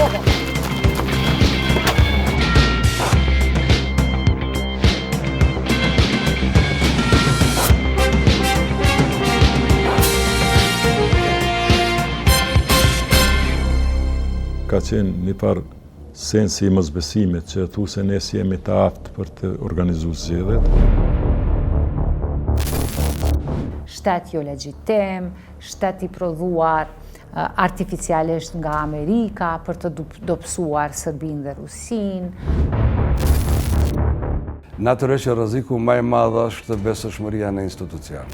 Kosovën. Ka qenë një par sensi i mosbesimit që thu se ne si jemi të aftë për të organizuar zgjedhjet. Shtet jo legjitim, shtet i prodhuar artificialisht nga Amerika për të dobësuar Serbinë dhe Rusinë. Natyrisht rreziku më i madh është besueshmëria në institucione.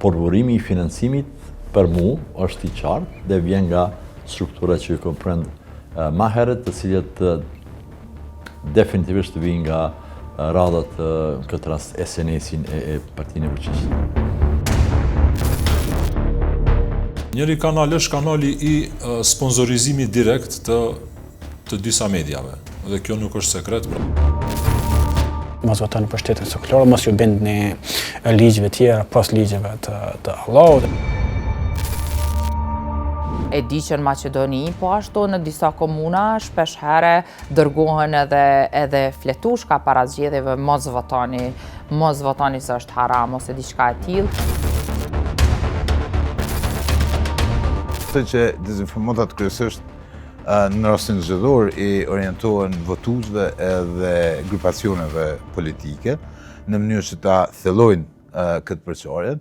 Përburimi i financimit për mu është i qartë dhe vjen nga struktura që i komprend ma herët, të cilët definitivisht vijnë nga radhat në këtë rast SNS-in e Partinë e Vučićit. Njëri kanal është kanali i sponsorizimit direkt të disa mediave, dhe kjo nuk është sekret. Mos votoni për shtetin sekular, mos ju bindni ligjeve tjera pas ligjeve të Allahut. E di që në Maqedoni, po ashtu në disa komuna shpesh herë dërgohen edhe fletushka para zgjedhjeve, mos votoni se është haram ose diçka e tillë. Këtë që dezinformatat kryesisht në rastin zgjedhor i orientohen votuesve edhe grupacioneve politike në mënyrë që ta thellojnë këtë përçarje.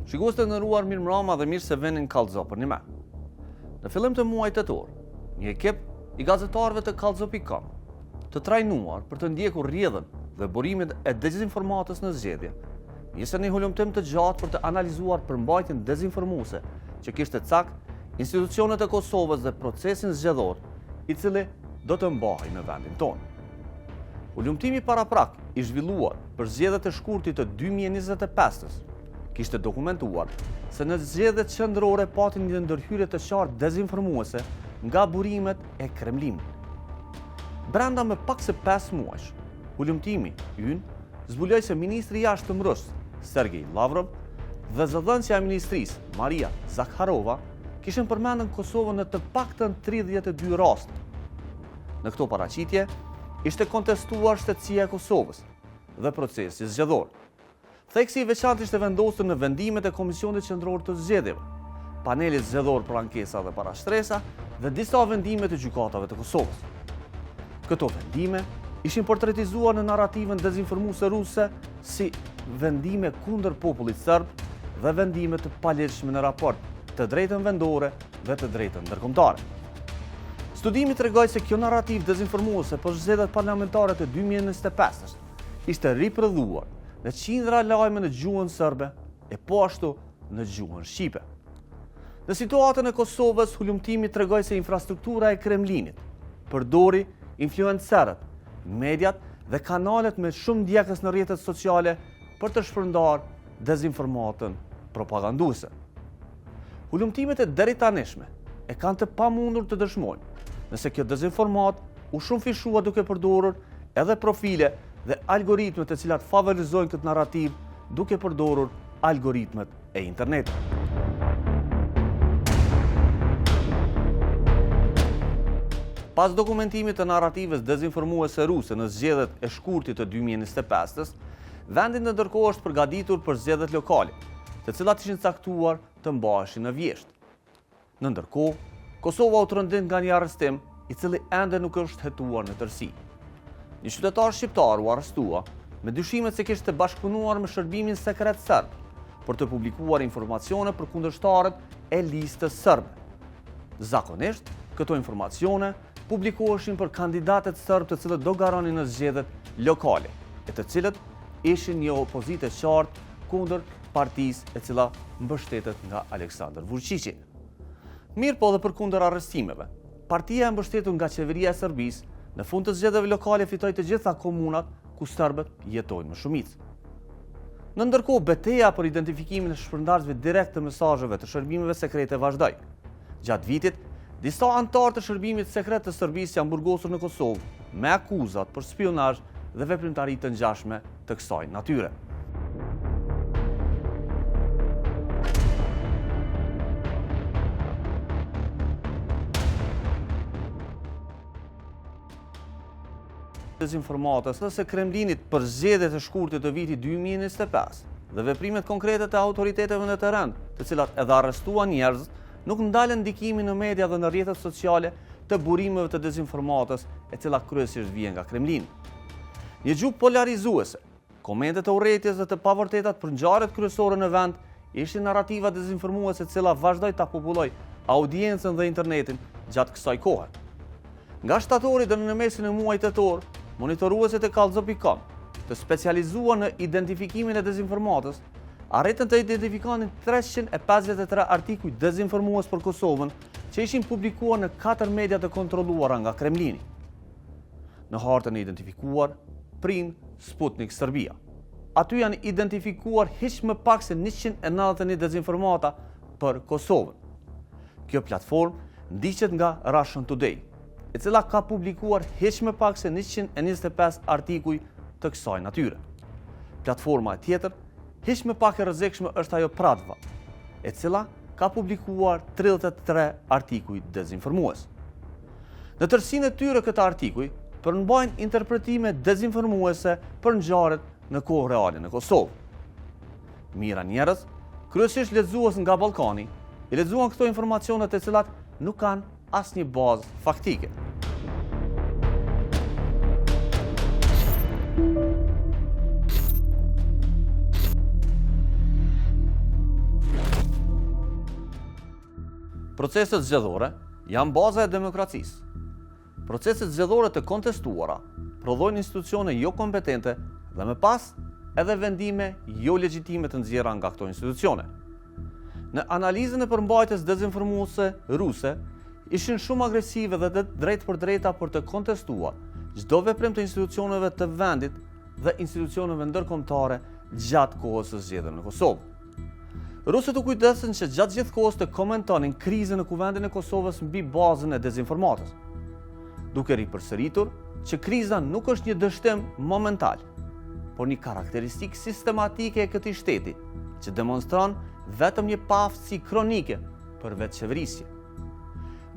Shikues të nderuar, mirëmbrëma dhe mirë se vinin kallëzo për një me. Në fillim të muajit tetor, një ekip i gazetarëve të kallëzo.com, të trajnuar për të ndjekur rrjedhën dhe burimet e dezinformatës në zgjedhje, nisën një hulumtim të gjatë për të analizuar përmbajtjen dezinformuese që kishte cakt institucionet e Kosovës dhe procesin zgjedhor, i cili do të mbahej në vendin tonë. Hulumtimi paraprak i zhvilluar për zgjedhjet e shkurtit të 2025-s kishte dokumentuar se në zgjedhjet qendrore patin një ndërhyrje të qartë dezinformuese nga burimet e Kremlinit. Brenda me pak se 5 muajsh, hulumtimi ynë zbuloi se ministri i jashtëm rus, Sergej Lavrov, dhe zëdhënësja e ministrisë, Maria Zakharova, kishin përmendur Kosovën në të paktën 32 raste. Në këto paraqitje ishte kontestuar shtetësia e Kosovës dhe procesi zgjedhor. Theksi i veçantë ishte vendosur në vendimet e Komisionit Qendror të Zgjedhjeve, panelit zgjedhor për ankesa dhe parashtresa dhe disa vendime të gjykatave të Kosovës. Këto vendime ishin portretizuar në narrativën dezinformuese ruse si vendime kundër popullit serb dhe vendime të paligjshme në raport të drejtën vendore dhe të drejtën ndërkombëtare. Studimi tregoi se kjo narrativ dezinformuese për zgjedhjet parlamentare të 2025-s ishte riprodhuar në qindra lajme në gjuhën serbe e po ashtu në gjuhën shqipe. Në situatën e Kosovës, hulumtimi tregoi se infrastruktura e Kremlinit përdori influencerët, mediat dhe kanalet me shumë ndjekës në rrjetet sociale për të shpërndarë dezinformatën propaganduese. Hulumtimet e deri tanishme e kanë të pamundur të dëshmojnë nëse kjo dezinformat u shumë fishua duke përdorur edhe profile dhe algoritmet e cilat favorizojnë këtë narrativ duke përdorur algoritmet e internetit. Pas dokumentimit të narrativës dezinformuese ruse në zgjedhjet e shkurtit të 2025-s, vendi ndërkohë është përgatitur për zgjedhjet lokale, të cilat ishin caktuar të mbaheshin në vjesht. Në ndërkohë, Kosova u trondit nga një arrestim i cili ende nuk është hetuar në tërësi. Një qytetar shqiptar u arrestua me dyshimet se kishte bashkëpunuar me shërbimin sekret serb për të publikuar informacione për kundërshtarët e listës serbe. Zakonisht, këto informacione publikoheshin për kandidatet serb të cilët do garonin në zgjedhjet lokale, e të cilët ishin një opozitë e qartë kundër partisë e cila mbështetet nga Aleksandar Vučići. Mirë po dhe për kundër arrestimeve, partia e mbështetur nga qeveria e Serbisë në fund të zgjedhjeve lokale fitoi të gjitha komunat ku serbët jetojnë më shumicë. Në ndërkohë, betejë për identifikimin e shpërndarësve direkt të mesazheve të shërbimeve sekrete vazhdoi. Gjatë vitit, disa anëtarë të shërbimit sekret të Serbisë janë burgosur në Kosovë me akuzat për spionazh dhe veprimtari të ngjashme të kësaj natyre. Dezinformatës dhe se Kremlinit për zgjedhjet e shkurtër të vitit 2025 dhe veprimet konkrete të autoriteteve në terren, të cilat edhe arrestuan njerëz, nuk ndalen ndikimin në media dhe në rrjetet sociale të burimeve të dezinformatës, e cila kryesisht vjen nga Kremlini. Një gjuhë polarizuese, komente të urrëties dhe të pavërtetat për ngjarjet kryesore në vend, ishin narrativa dezinformuese e cila vazhdoi ta populloj audiencën dhe internetin gjatë kësaj kohe. Nga shtatori dhe në mesin e muajit tetor, monitoruesit e kallzo.com, të specializuar në identifikimin e dezinformatës, arritën të identifikonin 353 artikuj dezinformues për Kosovën që ishin publikuar në 4 media të kontrolluara nga Kremlini. Në hartën e identifikuar, prin Sputnik Serbia. Aty janë identifikuar hiç më pak se 191 dezinformata për Kosovën. Kjo platformë ndiqet nga Russian Today, e cila ka publikuar hiç më pak se 125 artikuj të kësaj natyre. Platforma tjetër, hiç më pak e rrezikshme, është ajo Pradva, e cila ka publikuar 33 artikuj dezinformues. Në tërësinë e tyre këta artikuj përmbajnë interpretime dezinformuese për ngjarjet në kohë reale në Kosovë. Mira njerëz, kryesisht lexues nga Ballkani, i lexuan këto informacione të cilat nuk kanë asnjë bazë faktike. Proceset zgjedhore janë baza e demokracisë. Proceset zgjedhore të kontestuara prodhojnë institucione jo kompetente dhe më pas edhe vendime jo legjitime të nxjerra nga këto institucione. Në analizën e përmbajtjes dezinformuese ruse, ishin shumë agresive dhe drejt për drejta për të kontestuar çdo veprim të institucioneve të vendit dhe institucioneve ndërkombëtare gjatë kohës së zgjedhjeve në Kosovë. Rusët u kujdesën që gjatë gjithë kohës të komentonin krizën në kuvendin e Kosovës mbi bazën e dezinformatës, duke ripërsëritur që kriza nuk është një dështim momental, por një karakteristikë sistematike e këtij shteti, që demonstron vetëm një paaftësi kronike për vetëqeverisje.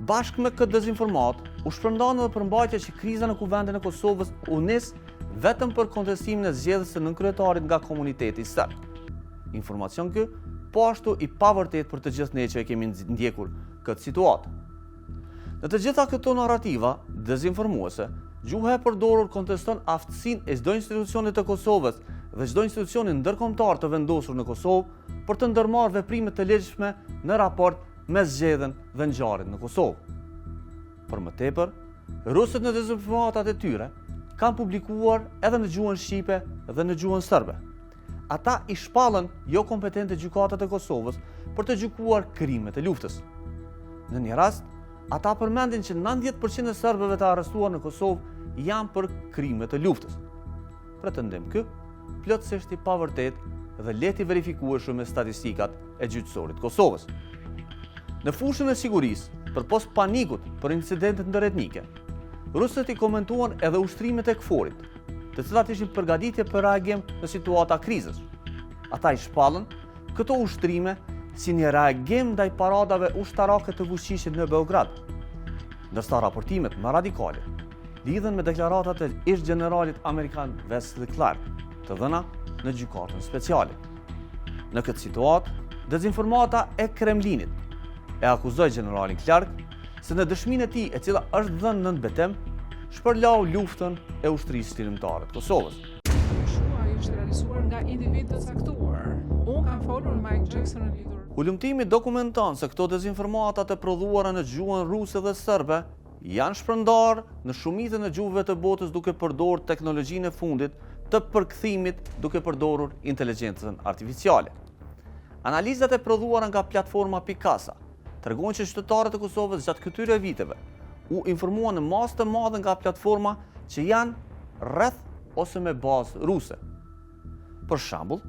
Bashkë me këtë dezinformat, u shpërndan edhe përmbajtja që kriza në kuvendin e Kosovës u nis vetëm për kontestimin e zgjedhjes së nënkryetarit nga komuniteti serb. Informacion ky po ashtu i pavërtet për të gjithë ne që e kemi ndjekur këtë situatë. Në të gjitha këto narrativa dezinformuese, gjuha e përdorur konteston aftësinë e çdo institucioni të Kosovës dhe çdo institucioni ndërkombëtar të vendosur në Kosovë për të ndërmarrë veprime të lehtëshme në raport me zgjedhjen dhe ngjarjet në Kosovë. Për më tepër, rusët në dezinformatat e tyre kanë publikuar edhe në gjuhën shqipe dhe në gjuhën serbe. Ata i shpallën jo kompetente gjykatat e Kosovës për të gjykuar krimet e luftës. Në një rast, ata përmendin që 90% e serbëve të arrestuar në Kosovë janë për krimet e luftës. Pretendim ky plotësisht i pavërtet dhe lehtë i verifikueshëm me statistikat e gjyqësorit Kosovës. Në fushën e sigurisë, përpos panikut për incidentet ndëretnike, rusët i komentuan edhe ushtrimet e KFOR-it, të cilat ishin përgatitje për reagim në situata krizës. Ata i shpallën këto ushtrime si një reagim ndaj paradave ushtarake të fuqishit në Beograd, ndërsa raportimet më radikale lidhen me deklaratat e ish generalit amerikan Wesley Clark, të dhëna në gjykatën speciale. Në këtë situatë, dezinformata e Kremlinit e akuzoi generalin Clark se në dëshminë e tij, e cila është dhënë nën betem, shpërlau luftën e ushtrisë çlirimtare të Kosovës. Shua ishte realizuar nga individ të caktuar. Unë kam folur me Mike Jackson në lidhur. Ulëmtimi dokumenton se këto dezinformata të prodhuara në gjuhën ruse dhe serbe janë shpërndarë në shumicën e gjuhëve të botës duke përdorur teknologjinë e fundit të përkthimit duke përdorur inteligjencën artificiale. Analizat e prodhuara nga platforma Picasa tregojnë që qytetarët e Kosovës gjatë këtyre viteve u informua në masë të madhe nga platforma që janë rreth ose me bazë ruse. Për shembull,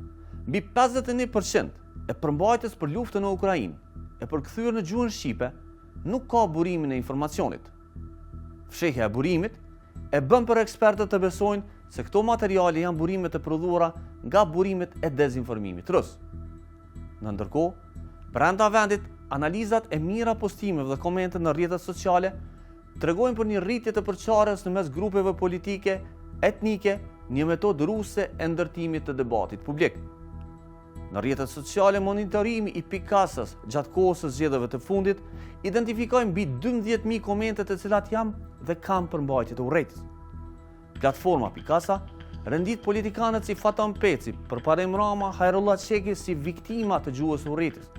mbi 51% e përmbajtjes për luftën në Ukrainë e përkthyer në gjuhën shqipe nuk ka burimin e informacionit. Fshehja e burimit e bën për ekspertët të besojnë se këto materiale janë burime të prodhuara nga burimet e dezinformimit rus. Në ndërkohë, brenda vendit, analizat e mira postimeve dhe komente në rrjetet sociale tregojnë për një rritje të përçarjes në mes grupeve politike, etnike, një metodë ruse e ndërtimit të debatit publik. Në rrjetet sociale, monitorimi i pikasës gjatë kohës së zgjedhjeve të fundit identifikojnë mbi 12.000 komente të cilat janë dhe kanë përmbajtje të urrëties. Platforma Pikasa rendit politikanët si Faton Peci, Përparim Rama, Hajrullah Çeki si viktima të gjuhës së urrëties,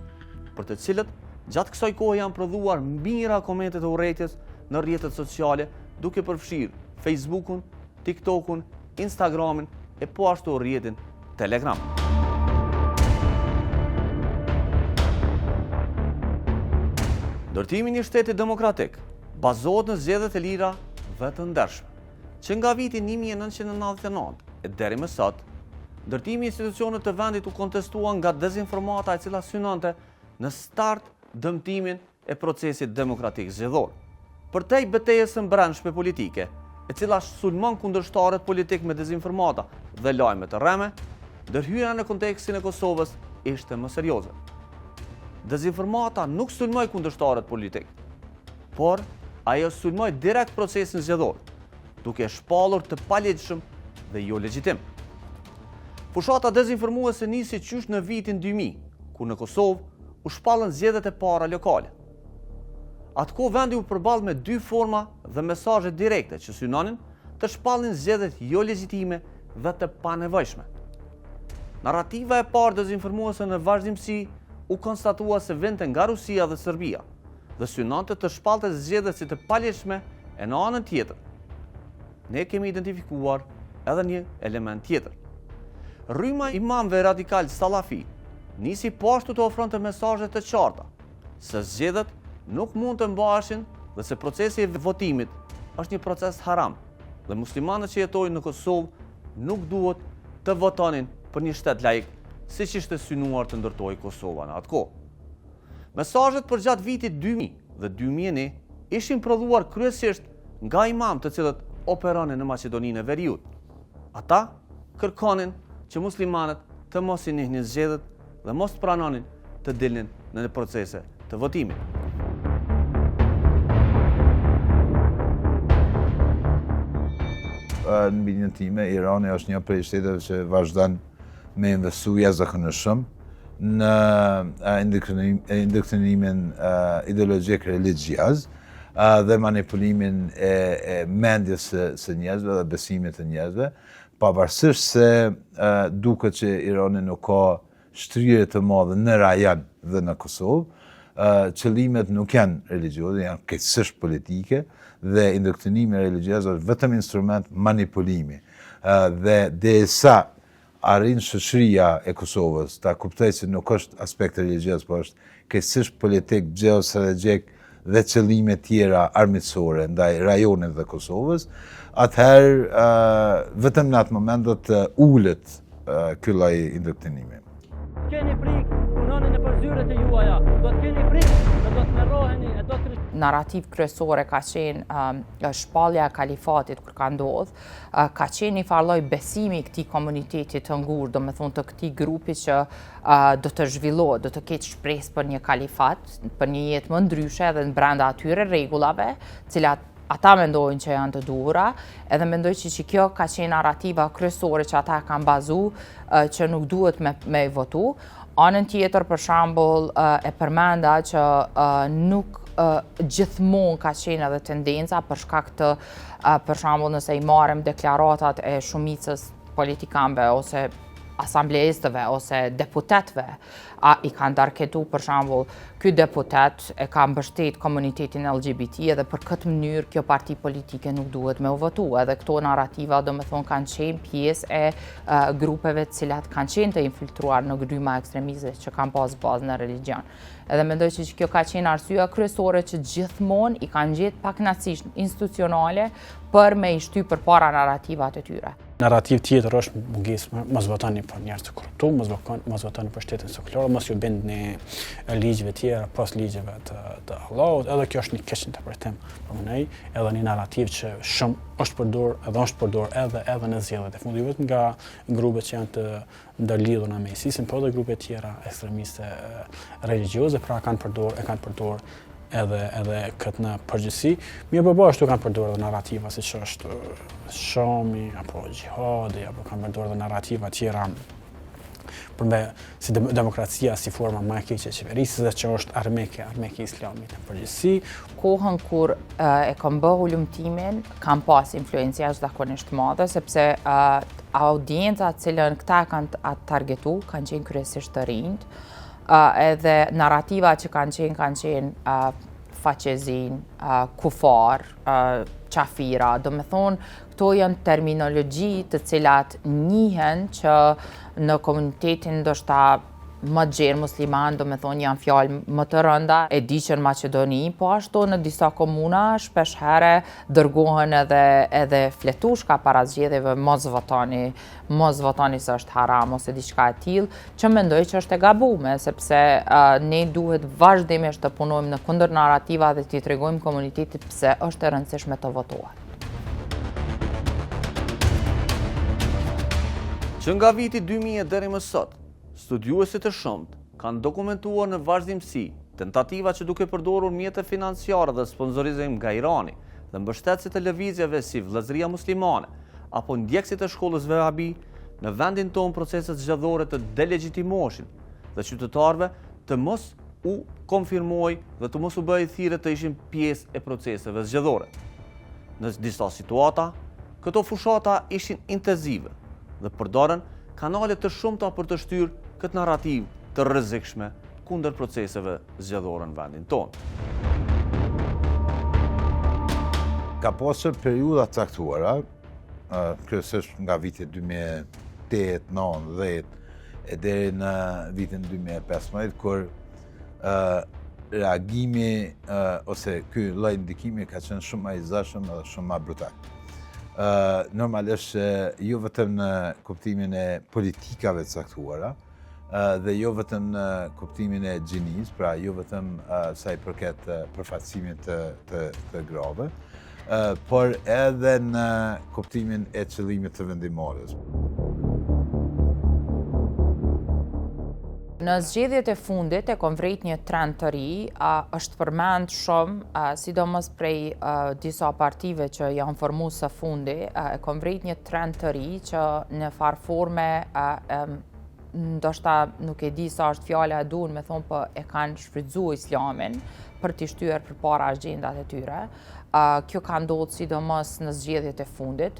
për të cilët gjatë kësaj kohe janë prodhuar mijëra komente të urrëties në rrjetet sociale, duke përfshirë Facebookun, TikTokun, Instagramin e po ashtu rrjetin Telegram. Ndërtimi i një shteti demokratik bazohet në zgjedhjet e lira dhe të ndershme, që nga viti 1999 e deri më sot, ndërtimi i institucioneve të vendit u kontestua nga dezinformata e cila synonte në start dëmtimin e procesit demokratik zgjedhor. Përtej betejës së brendshme politike, e cila sulmon kundërshtarët politik me dezinformata dhe lajme të rreme, ndërhyrja në kontekstin e Kosovës ishte më serioze. Dezinformata nuk sulmoi kundërshtarët politik, por ajo sulmoi direkt procesin zgjedhor, duke shpallur të palegjshëm dhe jo legjitim. Fushata dezinformuese nisi qysh në vitin 2000, ku në Kosovë u shpallën zgjedhjet e para lokale. Atko vendi u përball me dy forma dhe mesazhe direkte që synonin të shpallin zgjedhjet jo legjitime dhe të panevojshme. Narrativa e parë dezinformuese në vazhdimsi u konstatua se vinte nga Rusia dhe Serbia dhe synonte të shpallte zgjedhjet si të palegjshme, e në anën tjetër ne kemi identifikuar edhe një element tjetër. Rryma imamëve radikal salafi nisi po ashtu të ofronte mesazhe të qarta se zgjedhjet nuk mund të mbaheshin dhe se procesi i votimit është një proces haram dhe muslimanët që jetojnë në Kosovë nuk duhet të votonin për një shtet laik siç ishte synuar të ndërtojë Kosova në atë kohë. Mesazhet për gjatë vitit 2000 dhe 2001 ishin prodhuar kryesisht nga imam të cilët operonin në Maqedoninë e Veriut. Ata kërkonin që muslimanët të mos i njihnin zgjedhjet dhe mos pranonin të dilnin në procese të votimit. Në bindjen time, Irani është një prej shteteve që vazhdon me investu jashtëzakonshëm në indoktrinimin ideologjik religjioz dhe manipulimin e mendjes së njerëzve dhe besimit të njerëzve, pavarësisht se duket që Irani nuk ka shtrirje të madhe në rajon dhe në Kosovë, qëllimet nuk janë religjioze, janë krejtësisht politike dhe indoktrinimi religjios është vetëm instrument manipulimi. Dhe derisa arrin shoqëria e Kosovës ta kuptojë se nuk është aspekt religjios, por është krejtësisht politik, gjeostrategjik dhe qëllime tjera armiqësore ndaj rajonit dhe Kosovës, atëherë vetëm në atë moment do të ulet ky lloj indoktrinimi. Keni frikë, punoni në përzyret e juaja, do të keni frikë, do të merroheni, do të narrativ kryesore ka qenë shpallja e kalifatit kur ka ndodhur, ka qenë një farë lloj besimi i këtij komuniteti të ngurë, domethënë të këtij grupi që do të zhvillohet, do të ketë shpresë për një kalifat, për një jetë më ndryshe edhe në brenda atyre rregullave, cilat ata mendojnë që janë të duhura, edhe mendoj që kjo ka qenë narrativa kryesore që ata kanë bazu, që nuk duhet me votu. Anën tjetër, për shembull, e përmenda që nuk gjithmonë ka qenë edhe tendenca për shkak të, për shembull, nëse i marrim deklaratat e shumicës politikanëve ose asamblejistëve ose deputetëve, i kanë darketu për shembull ky deputet e ka mbështet komunitetin LGBT edhe për këtë mënyrë kjo parti politike nuk duhet me u votu. Edhe këto narrativa do me thonë kanë qenë pjesë e grupeve të cilat kanë qenë të infiltruar në gryma ekstremizme që kanë pas bazë në religion. Edhe mendoj që kjo ka qenë arsyeja kryesore që gjithmonë i kanë gjetë pakënaqësi institucionale për me i shty përpara narrativat e tyre. Narrativ tjetër është mungesë mos votoni për njerëz të korruptuar, mos votoni për shtetin sekular, mos ju bindni ligjeve tjera pas ligjeve të Allahut. Edhe kjo është një keq interpretim për ne, edhe një narrativ që shumë është përdorur edhe në zgjedhjet e fundit, vetëm nga grupet që janë të ndërlidhura me ISIS-in, por edhe grupe tjera ekstremiste religjioze, pra kanë përdorur edhe këtë në përgjithësi. Mirë po ashtu kanë përdorur edhe narrativa siç është Shami apo Gjihadi, apo kanë përdorur edhe narrativa tjera si demokracia si forma më e keqe e qeverisë dhe që është armeke islamit në përgjithësi. Kohën kur e kam bë ulëmtimin, kam pas influencë jashtëzakonisht madhe, sepse audienca të cilën këta kanë targetu, kanë qenë kryesisht të rinjt, edhe narrativa që kanë qenë faqezin, kufar, qafira, do me thonë, këto janë terminologji të cilat njihen që në komunitetin ndoshta më të gjerë musliman, do me thonë janë fjalë më të rënda. E di që në Maqedoni, po ashtu në disa komuna shpesh herë dërgohen edhe fletushka para zgjedhjeve, mos votoni se është haram ose diçka e tillë, që mendoj që është e gabuar, sepse ne duhet vazhdimisht të punojmë në kundër narrativa dhe t'i tregojmë komunitetit pse është e rëndësishme të votohet. Që nga viti 2000 deri më sot, studiuesit e shumt kanë dokumentuar në vazhdimsi tentativa që duke përdorur mjete financiare dhe sponsorizim nga Irani dhe mbështetësit e lëvizjeve si Vëllëzëria Muslimane apo ndjekësit e shkollës Vahabi në vendin tonë proceset zgjedhore të delegitimoshin dhe qytetarëve të mos u konfirmoj dhe të mos u bëjë thirrje të ishin pjesë e proceseve zgjedhore. Në disa situata, këto fushata ishin intensive dhe përdoren kanale të shumta për të shtyrë këtë narrativ të rrezikshme kundër proceseve zgjedhore në vendin tonë. Ka pasur periudha të caktuara, kryesisht nga vitet 2008, 2009, 10 e deri në vitin 2015, kur reagimi ose ky lloj ndikimi ka qenë shumë më i zëshëm dhe shumë më brutal. Normalisht jo vetëm në kuptimin e politikave të caktuara, dhe jo vetëm në kuptimin e gjinis, pra jo vetëm sa i përket përfaqësimit të grave, por edhe në kuptimin e qëllimit të vendimorës. Në zgjedhjet e fundit e kom vrejt një trend të ri, është përmend shumë, sidomos prej disa partive që janë formu së fundi, e kom vrejt një trend të ri që në farë forme ndoshta nuk e di sa është fjala e duhur me thonë, po e kanë shfrytzuar islamin për t'i shtyer përpara agjendat e tyre. Kjo ka ndodhur sidomos në zgjedhjet e fundit,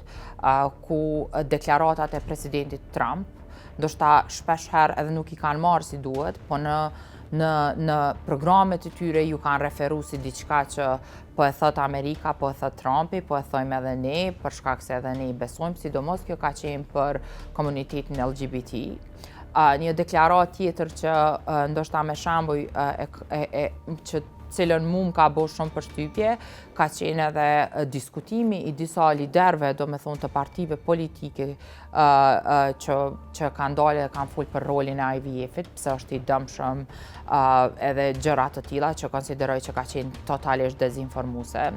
ku deklaratat e presidentit Trump ndoshta shpesh herë edhe nuk i kanë marrë si duhet, po në programet e tyre ju kanë referu si diçka që po e thot Amerika, po e thot Trumpi, po e thojmë edhe ne, për shkak se edhe ne i besojmë, sidomos kjo ka qenë për komunitetin LGBT. Një deklarat tjetër që ndoshta me shembull që cilën mu më ka bo shumë përshtypje, ka qenë edhe diskutimi i disa liderve, do me thonë të partive politike që kanë dalë dhe kanë full për rolin e IVF-it, pse është i dëmshëm edhe gjërat të tilla që konsideroj që ka qenë totalisht dezinformuese.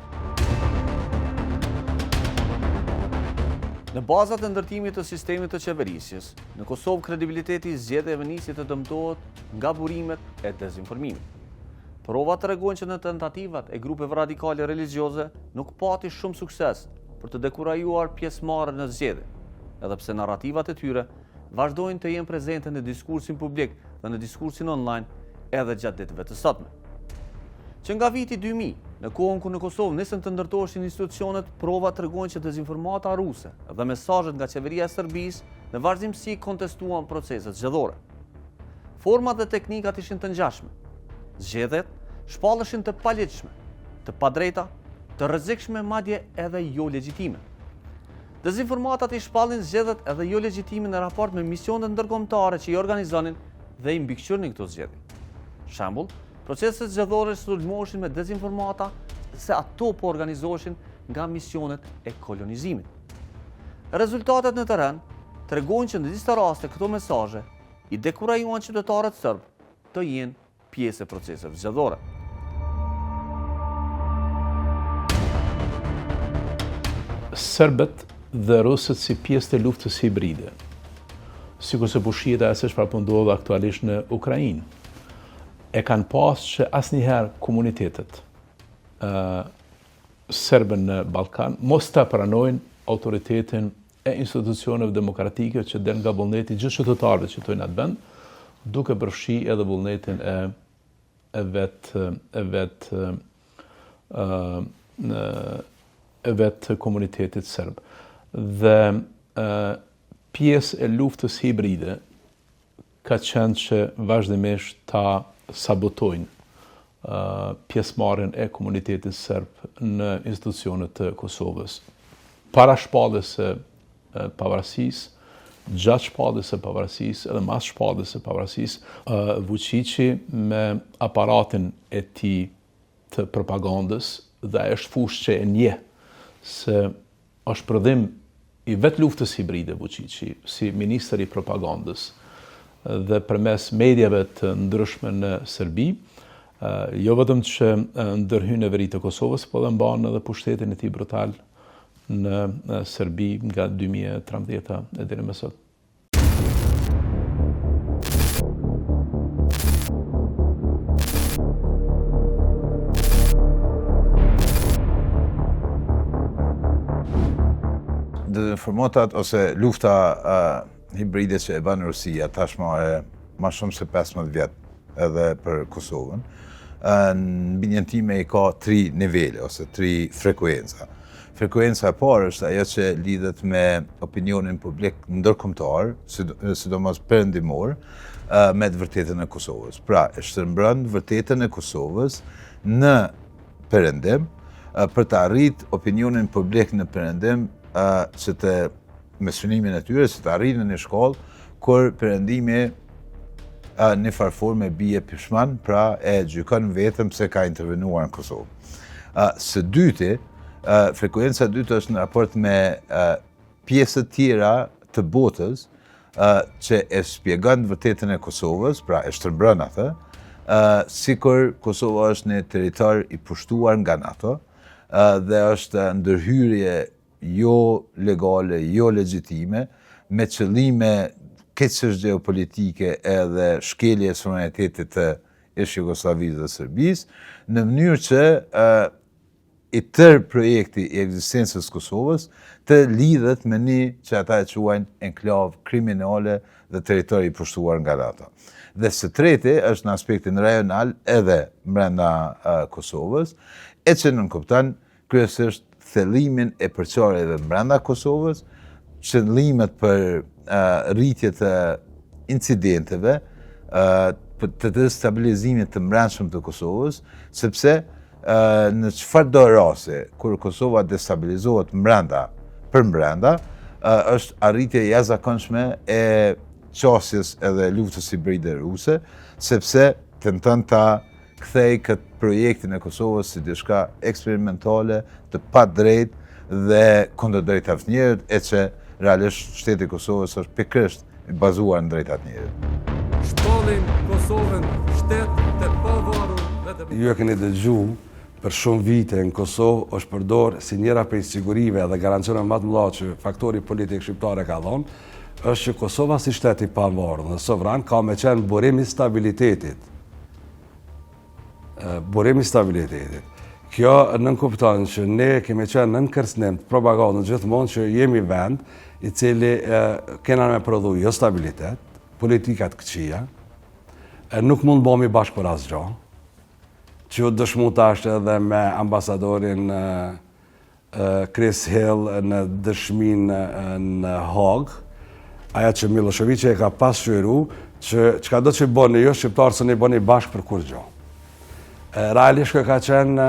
Në bazat e ndërtimit të sistemit të qeverisjes, në Kosovë kredibiliteti i zgjedhjeve nisi të dëmtohet nga burimet e dezinformimit. Provat tregojnë që në tentativat e grupeve radikale religjioze nuk pati shumë sukses për të dekurajuar pjesëmarrjen në zgjedhje, edhe pse narrativat e tyre vazhdojnë të jenë prezente në diskursin publik dhe në diskursin online edhe gjatë ditëve të sotme. Që nga viti 2000, në kohën kur në Kosovë nisën të ndërtoheshin institucionet, provat tregojnë që dezinformata ruse dhe mesazhet nga qeveria e Serbisë në vazhdimsi kontestuan proceset zgjedhore. Format dhe teknikat ishin të ngjashme. Zgjedhjet shpalleshin të paligjshme, të padrejta, të rrezikshme madje edhe jo legjitime. Dezinformatat I shpallin zgjedhjet edhe jo legjitime në raport me misionet ndërkombëtare që I organizonin dhe I mbikëqyrnin këto zgjedhje. Shembull, proceset zgjedhore sulmoshin me dezinformata se ato po organizoheshin nga misionet e kolonizimit. Rezultatet në terren tregojnë që në disa raste këto mesazhe I dekurajuan qytetarët serb të jenë pjesë e proceseve zgjedhore. Serbët dhe rusët si pjesë të luftës hibride, sikur se po shihet ajo që po ndodh aktualisht në Ukrainë, e kanë pasur që asnjëherë komunitetet serbe në Ballkan mos ta pranojnë autoritetin e institucioneve demokratike që del nga vullneti gjithë qytetarëve që jetojnë atë vend, duke përfshi edhe vullnetin e vetë komunitetit serb. Dhe pjesë e luftës hibride ka qenë që vazhdimisht ta sabotojnë pjesëmarrjen e komunitetit serb në institucionet të Kosovës. Para shpalljes së pavarësisë, gjatë shpalljes së pavarësisë edhe mas shpalljes së pavarësisë, Vučići me aparatin e tij të propagandës dhe është fushë që e njeh se është prodhim I vetë luftës hibride Vučići si ministër I propagandës dhe përmes mediave të ndryshme në Serbi, jo vetëm që ndërhyn në veri të Kosovës, po dhe mban edhe pushtetin e tij brutal në Serbi nga 2013 e deri më sot. Dezinformatat ose lufta hibride që e bën Rusia tashmë e më shumë se 15 vjet edhe për Kosovën. Në bindjen time I ka 3 nivele ose 3 frekuenca. Frekuenca e parë është ajo që lidhet me opinionin publik ndërkombëtar, sidomos perëndimor, me të vërtetën e Kosovës. Pra, e shtrembron vërtetën e Kosovës në perëndim për të arritur opinionin publik në perëndim që të me synimin e tyre që të arrijnë në shkollë kur perëndimi në farforme bie pishman, pra e gjykon vetëm se ka intervenuar në Kosovë. Së dyti, frekuenca e dytë është në raport me pjesët tjera të botës që e shpjegon vërtetën e Kosovës, pra e shtrembron atë, sikur Kosova është një territor I pushtuar nga NATO dhe është ndërhyrje jo legale, jo legjitime, me qëllime keqësh geopolitike edhe shkelje e suverenitetit të Jugoslavisë dhe Serbisë, në mënyrë që I tërë projekti I ekzistencës Kosovës të lidhet me një që ata e quajnë enklavë kriminale dhe territori I pushtuar nga NATO. Dhe së treti është në aspektin rajonal edhe brenda Kosovës, e që nënkupton kryesisht thellimin e përçarjeve brenda Kosovës, qëllimet për rritje të incidenteve, të destabilizimit të brendshëm të Kosovës, sepse në çfarëdo rasti kur Kosova destabilizohet për brenda, është arritje jashtëzakonshme e qasjes edhe luftës hibride ruse, sepse tenton ta kthej këtë projektin e Kosovës si diçka eksperimentale, të padrejtë dhe kundërdrejt njerëzit, e që realisht shteti I Kosovës është pikërisht I bazuar në drejtat njerëzit. Shpallin Kosovën shtet të pavarur. Ju e keni dëgjuar për shumë vite në Kosovë është përdor si njëra prej sigurive dhe garancione më të mëdha që faktori politik shqiptar e ka dhënë, është që Kosova si shtet I pavarur dhe sovran ka me qenë burim I stabilitetit. Kjo nënkupton që ne kemi qenë nën kërcënim të propagandës gjithmonë që jemi vend I cili kena me prodhu jo stabilitet, politikat këqija, nuk mund bëmi bashkë për asgjë, që dëshmu tash edhe me ambasadorin Chris Hill në dëshmin në Hague, aja që Milošević e ka pasqyru që çka do që bëni jo shqiptarë së ne bëni bashkë për kur gjë. Realisht ka qenë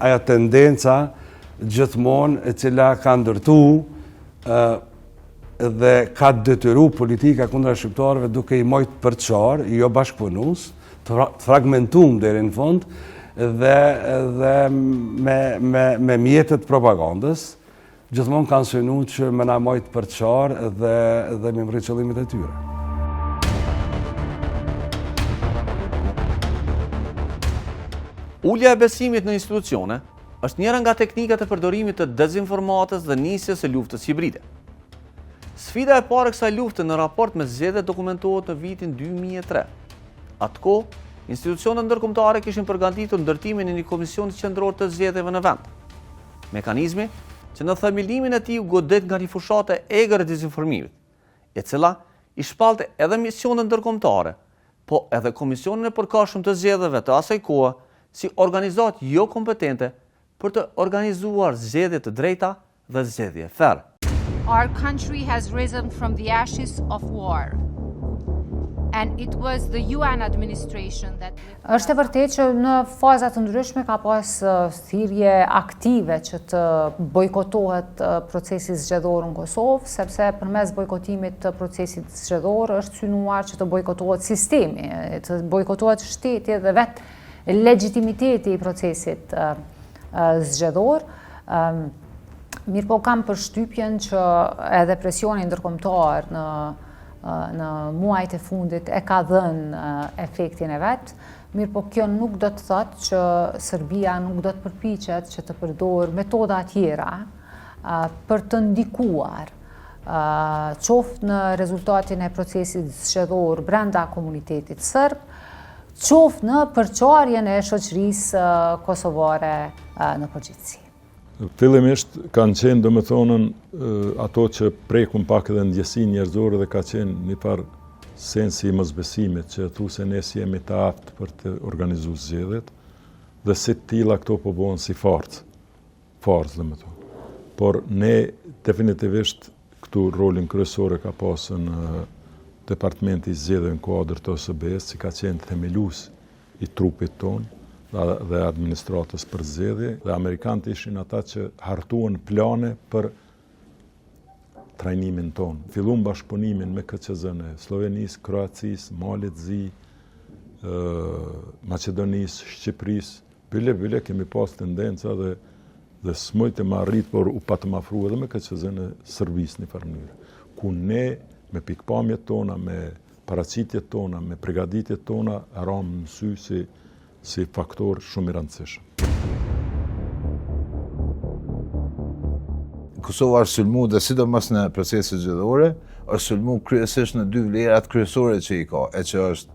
ajo tendenca gjithmonë e cila ka ndërtu dhe ka detyru politika kundra shqiptarëve duke i mojtë për qarë, jo bashkëpunus, të fragmentum deri në fund, dhe me mjetet propagandës, gjithmonë kanë synu që me na mojtë për qarë dhe me mri qëllimit e tyre. Ullja e besimit në institucione është njëra nga teknikat e përdorimit të dezinformatës dhe nisjes së luftës hibride. Sfida e parë e kësaj lufte në raport me zgjedhjet dokumentohet në vitin 2003. Atko, institucionet ndërkombëtare kishin përgatitur ndërtimin e një komisioni qendror të zgjedhjeve në vend. Mekanizmi që në themellimin e tij u godet nga një fushatë e egër e dezinformimit, e cila i shpallte edhe misionet ndërkombëtare, po edhe komisionin e përkohshëm të zgjedhjeve të asaj kohe si organizat jo kompetente për të organizuar zgjedhje të drejta dhe zgjedhje fair. Our country has risen from the ashes of war. And it was the UN administration that... Është e vërtetë që në faza të ndryshme ka pas thirrje aktive që të bojkotohet procesi zgjedhor në Kosovë, sepse përmes bojkotimit të procesit zgjedhor është synuar që të bojkotohet sistemi, të bojkotohet shteti dhe vetë legitimiteti i procesit zgjedhor. Mirë po kam përshtypjen që edhe presioni ndërkombëtar në muajt e fundit e ka dhënë efektin e vet, mirë po kjo nuk do të thotë që Serbia nuk do të përpiqet që të përdor metoda tjera për të ndikuar qoftë në rezultatin e procesit zgjedhor brenda komunitetit serb, qoftë në përçarjen e shoqërisë kosovare në përgjithësi. Fillimisht kanë qenë domethënën ato që prekun pak edhe ndjesin njerëzore dhe ka qenë një farë sensi i mosbesimit që thuse ne si jemi të aftë për të organizuar zgjedhjet dhe si të tilla këto po bëhen si forcë domethënë. Por ne definitivisht këtu rolin kryesor ka pasur në Departamenti i Zgjedhjeve në kuadër të OSB-s, që ka qenë themelues i trupit tonë dhe administratës për zgjedhje, dhe amerikanët ishin ata që hartuan plane për trajnimin tonë. Fillum bashkëpunimin me KQZ-n e Slovenisë, Kroacisë, Malit Zi, Maqedonisë, Shqipërisë. Bile kemi pas tendenca dhe s'mojtë e marrit, por u patëm afru edhe me KQZ-n e Serbisë në farë mënyrë, ku ne me pikpamjet tona, me paraqitjet tona, me përgatitjet tona, ramë në sy si faktor shumë i rëndësishëm. Kosova është sulmu dhe sidomos në proceset zgjedhore, është sulmu kryesisht në dy vlerat kryesore që i ka, e që është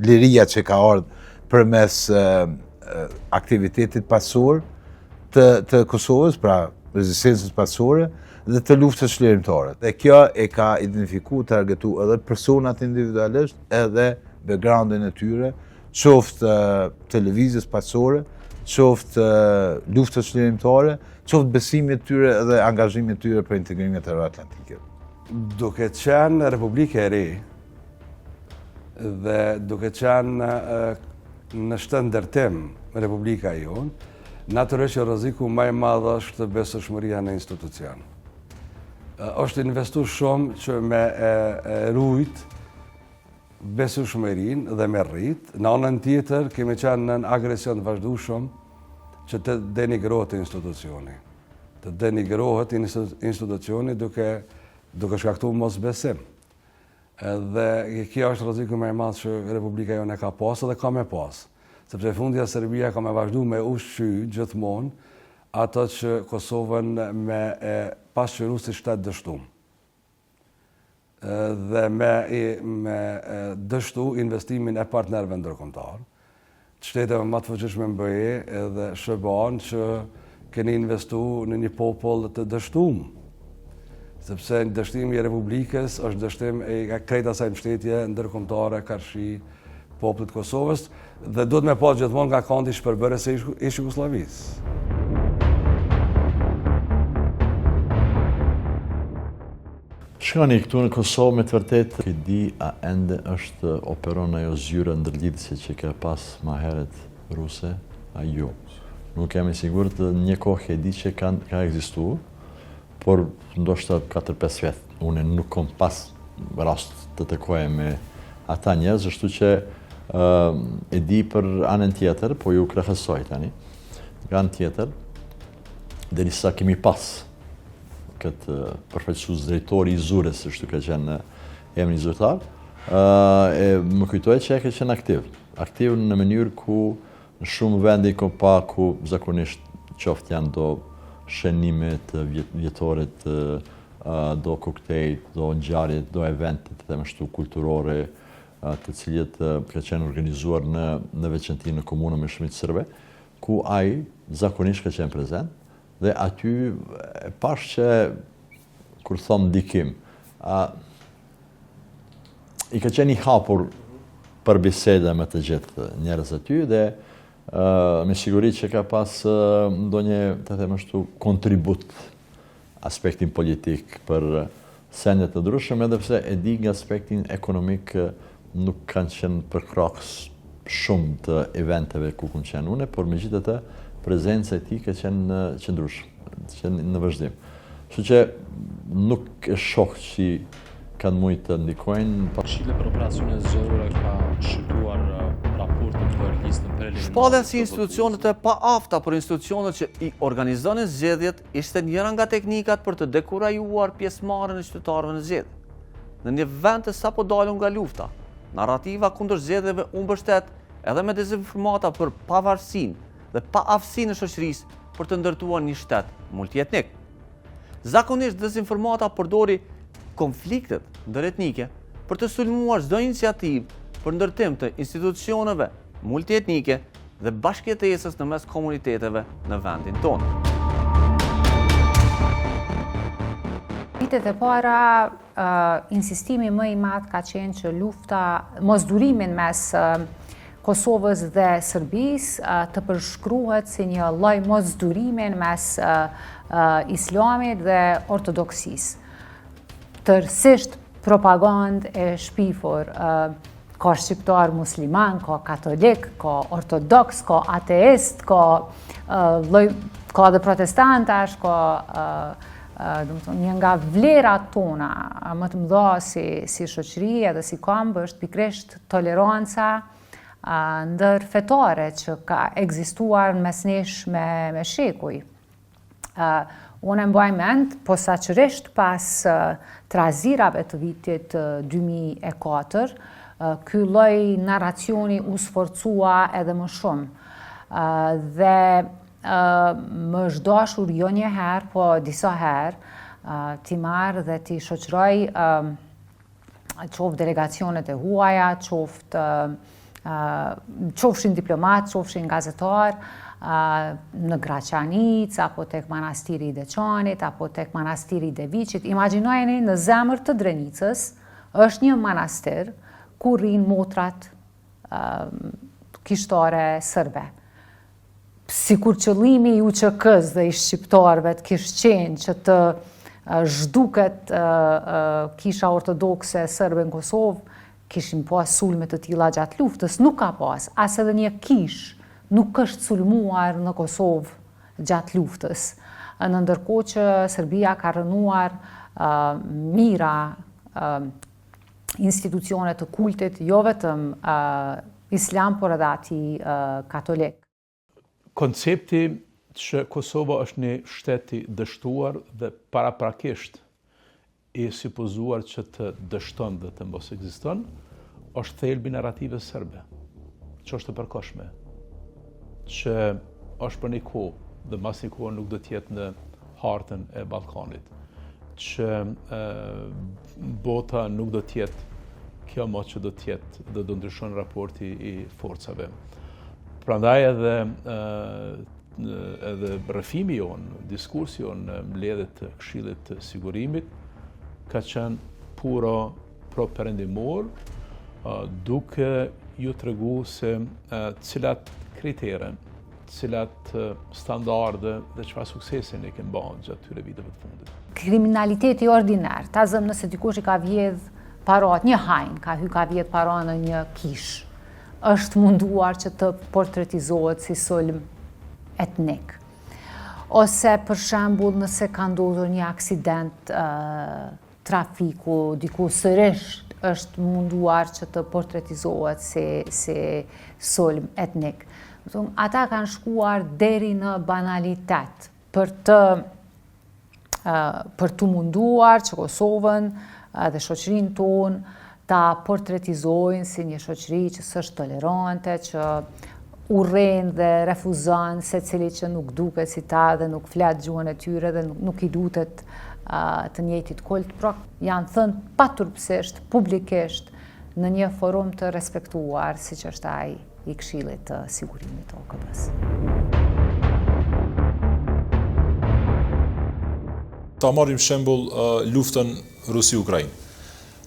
liria që ka ardhur përmes aktivitetit pasor të Kosovës, pra rezistencës pasore, dhe të luftës çlirimtare. Dhe kjo e ka identifikuar, targetuar edhe personat individualisht, edhe backgroundin e tyre, qoftë televizës pasore, qoftë luftës çlirimtare, qoftë besimit tyre edhe angazhimit tyre për integrimin euroatlantike. Duke qenë Republike e re dhe duke qenë në shëndërtim Republika jonë, natyrisht që rreziku më i madh është besueshmëria në institucion. Është investu shumë që me rujt besueshmërinë dhe me rrit. Në anën tjetër kemi qenë në agresion të vazhdueshëm që të denigrohet institucioni. Të denigrohet institucioni duke shkaktuar mosbesim. Dhe kjo është rreziku më i madh që Republika jonë ka pasur dhe ka me pas. Sepse fundja Serbia ka me vazhdu me ushqy gjithmonë ato që Kosovën me pasqyru si shtet dështum. Dhe me dështu investimin e partnerëve ndërkombëtar. Shteteve më të fuqishme në BE edhe SBA që keni investu në një popull të dështum. Sepse dështimi i Republikës është dështim e krejt asaj mbështetje ndërkombëtare karshi popullit Kosovës dhe duhet me pas gjithmonë nga kanti shpërbërës e ish Jugosllavisë. Shkoni, këtu në Kosovë me të vërtet, e di a ende është operon ajo zyra ndërlidhëse që ka pas ma heret ruse, a jo. Nuk jam i sigurt, një kohë e di që ka ekzistuar, por ndoshta 4-5 vjet. Unë nuk kom pas rast të takoja me ata njerëz, ashtu që e di për anën tjetër, po ju krahasoj tani. Nga anë tjetër, derisa kemi pas këtë përfaqësues drejtori i zyrës, ashtu ka qenë emri i zyrtar, më kujtohet që ka qenë aktiv në mënyrë ku në shumë vende ka pa ku zakonisht qoftë janë do shënimet vjetore, do koktejl, do ngjarje, do evente të themështu kulturore, të cilët ka qenë organizuar në veçanti në komunën me shumicë serbe, ku ai zakonisht ka qenë prezent. Dhe aty pash që, kur thom ndikim, i ka qenë i hapur për biseda me të gjithë njerëz aty dhe me siguri që ka pas ndonjë, të them ashtu, kontribut aspektin politik për sendet të ndryshme, edhe pse e di nga aspektin ekonomik nuk kanë qenë përkrahës shumë të eventeve ku kanë qenë une, por megjithatë prezenca e tij ka qenë qëndrueshme, qenë në vazhdim. Kështu që nuk e shoh që kanë mujtë të ndikojnë. Këshilli për operacionet zgjedhore ka shituar raportin për listën preliminare. Shpallja si institucionet e paafta për institucionet që i organizonin zgjedhjet ishte njëra nga teknikat për të dekurajuar pjesëmarrjen e qytetarëve në zgjedhje. Në një vend të sapo dalun nga lufta, narrativa kundër zgjedhjeve u mbështet edhe me dezinformata për pavarësinë dhe pa aftësinë e shoqërisë për të ndërtuar një shtet multietnik. Zakonisht dezinformata përdori konfliktet ndëretnike për të sulmuar çdo iniciativë për ndërtim të institucioneve multietnike dhe bashkëjetesës në mes komuniteteve në vendin tonë. Vitet e para, insistimi më i madh ka qenë që lufta, mosdurimin mes Kosovës dhe Serbisë të përshkruhet si një lloj mosdurimi mes Islamit dhe Ortodoksisë. Tërësisht propagandë e shpifur, ka shqiptar musliman, ka katolik, ka ortodoks, ka ateist, ka dhe protestantash, një nga vlerat tona më të mëdha si shoqëri edhe si kombë është pikërisht toleranca ndërfetare që ka ekzistuar mes nesh me shekuj. Unë mbaj mend, posaçërisht pas trazirave të vitit 2004, ky lloj narracioni u sforcua edhe më shumë. Dhe më është dashur jo një herë, po disa herë, t'i marrë dhe t'i shoqëroj qoftë delegacionet e huaja, qofshin diplomat, qofshin gazetar, në Graçanic, apo tek manastiri i Deçanit, apo tek manastiri i Deviçit. Imagjinojeni, në zemër të Drenicës është një manastir ku rrinë motrat kishtare sërbe. Sikur qëllimi i UÇK-s dhe i shqiptarëve të kishte qenë që të zhduket kisha ortodokse sërbe në Kosovë, kishim pas sulme të tilla gjatë luftës, nuk ka pas, as edhe një kish nuk është sulmuar në Kosovë gjatë luftës. Në ndërkohë që Serbia ka rënuar mira institucione të kultit, jo vetëm islam, por edhe ati katolik. Koncepti që Kosova është një shteti dështuar dhe paraprakisht i supozuar që të dështon dhe të mos ekziston, është thelbi narrative serbe, që është të përkohshme, që është për një kohë dhe mas një kohë nuk do t'jetë në hartën e Ballkanit, që bota nuk do t'jetë kjo mo që do t'jetë dhe do ndryshon raporti i forcave. Prandaj edhe rrëfimi jonë, diskursi jonë në mbledhjet të Këshillit të Sigurimit ka qenë puro pro-perëndimor, duke ju tregu se cilat kritere, cilat standarde dhe çfarë suksese ne kemi bën gjatë këtyre viteve të fundit. Kriminaliteti ordinar, ta zëm nëse dikush i ka vjedh parat, një hajn, ka vjedh para në një kish, është munduar që të portretizohet si sulm etnik. Ose për shembull nëse ka ndodhur një aksident trafiku, diku sërish është munduar që të portretizohet si sulm etnik. Ata kanë shkuar deri në banalitet për të munduar që Kosovën dhe shoqërinë tonë ta portretizojnë si një shoqëri që s'është tolerante, që urren dhe refuzon secili që nuk duket si ta dhe nuk flet gjuhën e tyre dhe nuk i dutet të njëjtit kult, pra janë thënë paturpsisht, publikisht, në një forum të respektuar, siç është ai i Këshillit të Sigurimit të OKB-s. Ta marrim shembull luftën Rusi-Ukrainë.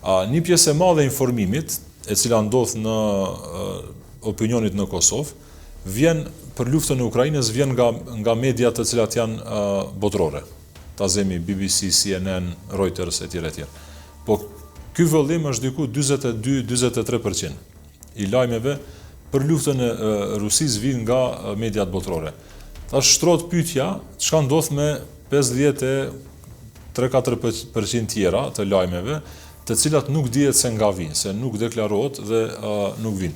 Një pjesë e madhe e informimit, e cila ndodh në opinionit në Kosovë, vjen për luftën e Ukrainës vjen nga mediat të cilat janë botërore. Ta zemi BBC, CNN, Reuters etj. Po ky vëllim është diku 22-23% i lajmeve për luftën e Rusisë vijnë nga mediat botërore. Tash shtrohet pyetja, çka ndodh me 53-4% tjera të lajmeve, të cilat nuk dihet se nga vinë, se nuk deklarohet dhe nuk vinë.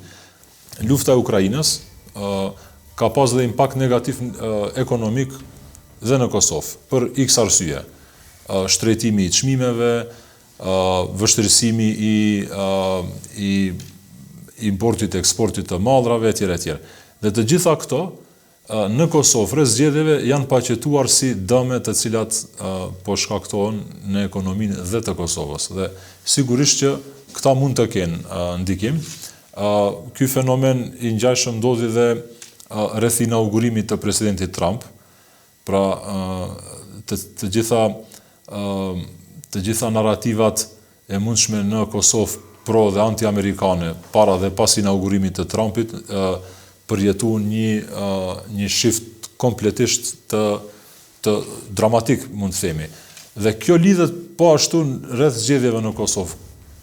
Lufta e Ukrainës ka pas dhe impakt negativ ekonomik dhe në Kosovë, për x arsye. Shtrejtimi i çmimeve, vështirësimi i importit e eksportit të mallrave etj. Dhe të gjitha këto në Kosovë rreth zgjedhjeve janë paqetuar si dëme të cilat po shkaktohen në ekonominë dhe të Kosovës. Dhe sigurisht që këta mund të kenë ndikim. Ky fenomen i ngjashëm ndodhi dhe rreth inaugurimit të presidentit Trump. Pra të gjitha narrativat e mundshme në Kosovë pro dhe anti-amerikane para dhe pas inaugurimit të Trumpit përjetuan një shift kompletisht të dramatik, mund të themi. Dhe kjo lidhet po ashtu rreth zgjedhjeve në Kosovë.